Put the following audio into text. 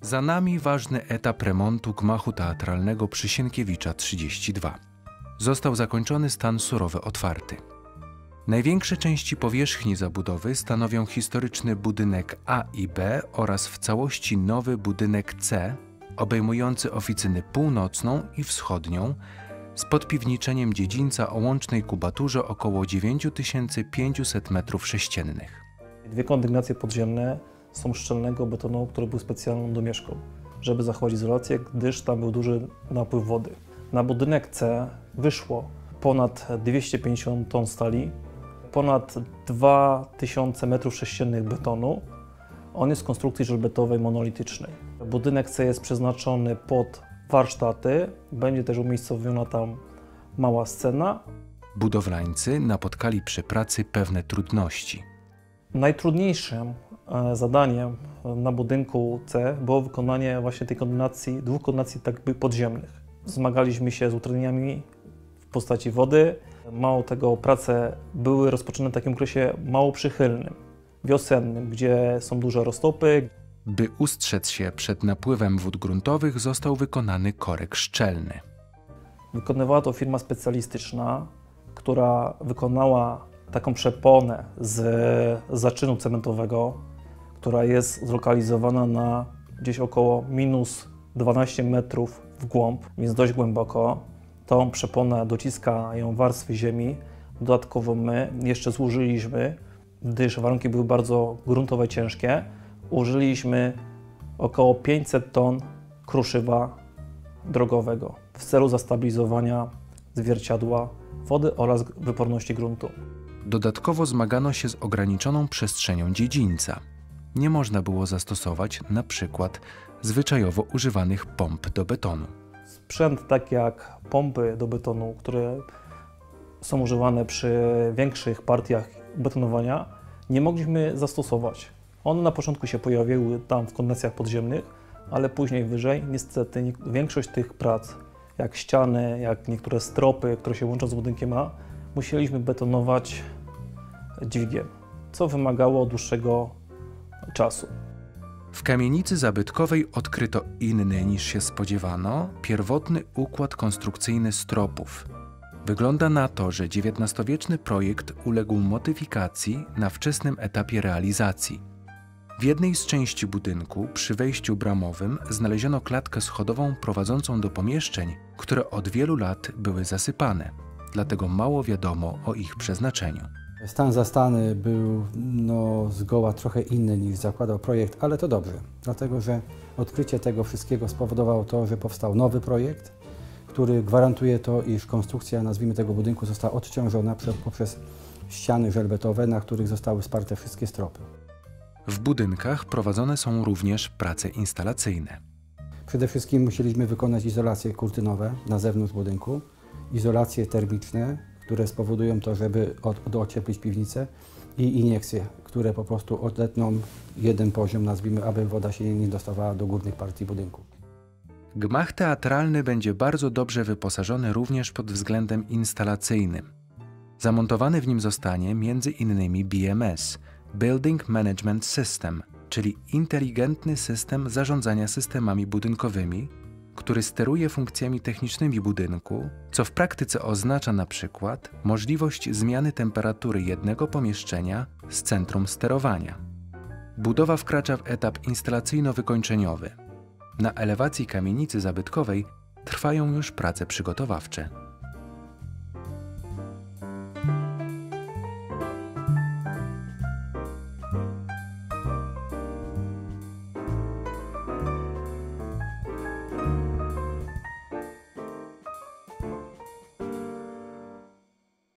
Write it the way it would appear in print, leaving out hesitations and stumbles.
Za nami ważny etap remontu gmachu teatralnego przy Sienkiewicza 32. Został zakończony stan surowy otwarty. Największe części powierzchni zabudowy stanowią historyczny budynek A i B oraz w całości nowy budynek C, obejmujący oficyny północną i wschodnią, z podpiwniczeniem dziedzińca o łącznej kubaturze około 9500 m3. Dwie kondygnacje podziemne są szczelnego betonu, który był specjalną domieszką, żeby zachować izolację, gdyż tam był duży napływ wody. Na budynek C wyszło ponad 250 ton stali, ponad 2000 m3 betonu. On jest z konstrukcji żelbetowej monolitycznej. Budynek C jest przeznaczony pod warsztaty, będzie też umiejscowiona tam mała scena. Budowlańcy napotkali przy pracy pewne trudności. Najtrudniejszym zadaniem na budynku C było wykonanie właśnie tej kondynacji, dwóch kondynacji tak jakby podziemnych. Zmagaliśmy się z utrudnieniami w postaci wody. Mało tego, prace były rozpoczęte w takim okresie mało przychylnym, wiosennym, gdzie są duże roztopy. By ustrzec się przed napływem wód gruntowych, został wykonany korek szczelny. Wykonywała to firma specjalistyczna, która wykonała taką przeponę z zaczynu cementowego, która jest zlokalizowana na gdzieś około minus 12 metrów w głąb, więc dość głęboko. Tą przeponę dociskają warstwy ziemi. Dodatkowo my jeszcze złożyliśmy, gdyż warunki były bardzo gruntowe i ciężkie, użyliśmy około 500 ton kruszywa drogowego w celu zastabilizowania zwierciadła wody oraz wyporności gruntu. Dodatkowo zmagano się z ograniczoną przestrzenią dziedzińca. Nie można było zastosować na przykład zwyczajowo używanych pomp do betonu. Sprzęt tak jak pompy do betonu, które są używane przy większych partiach betonowania, nie mogliśmy zastosować. One na początku się pojawiły tam w kondensacjach podziemnych, ale później wyżej niestety większość tych prac, jak ściany, jak niektóre stropy, które się łączą z budynkiem A, musieliśmy betonować dźwigiem, co wymagało dłuższego czasu. W kamienicy zabytkowej odkryto inny niż się spodziewano pierwotny układ konstrukcyjny stropów. Wygląda na to, że XIX-wieczny projekt uległ modyfikacji na wczesnym etapie realizacji. W jednej z części budynku, przy wejściu bramowym, znaleziono klatkę schodową prowadzącą do pomieszczeń, które od wielu lat były zasypane, dlatego mało wiadomo o ich przeznaczeniu. Stan zastany był zgoła trochę inny niż zakładał projekt, ale to dobrze, dlatego że odkrycie tego wszystkiego spowodowało to, że powstał nowy projekt, który gwarantuje to, iż konstrukcja, nazwijmy tego budynku, została odciążona poprzez ściany żelbetowe, na których zostały wsparte wszystkie stropy. W budynkach prowadzone są również prace instalacyjne. Przede wszystkim musieliśmy wykonać izolacje kurtynowe na zewnątrz budynku, izolacje termiczne, które spowodują to, żeby ocieplić piwnicę, i iniekcje, które po prostu odetną jeden poziom, nazwijmy, aby woda się nie dostawała do górnych partii budynku. Gmach teatralny będzie bardzo dobrze wyposażony również pod względem instalacyjnym. Zamontowany w nim zostanie m.in. BMS – Building Management System, czyli inteligentny system zarządzania systemami budynkowymi, który steruje funkcjami technicznymi budynku, co w praktyce oznacza na przykład możliwość zmiany temperatury jednego pomieszczenia z centrum sterowania. Budowa wkracza w etap instalacyjno-wykończeniowy. Na elewacji kamienicy zabytkowej trwają już prace przygotowawcze.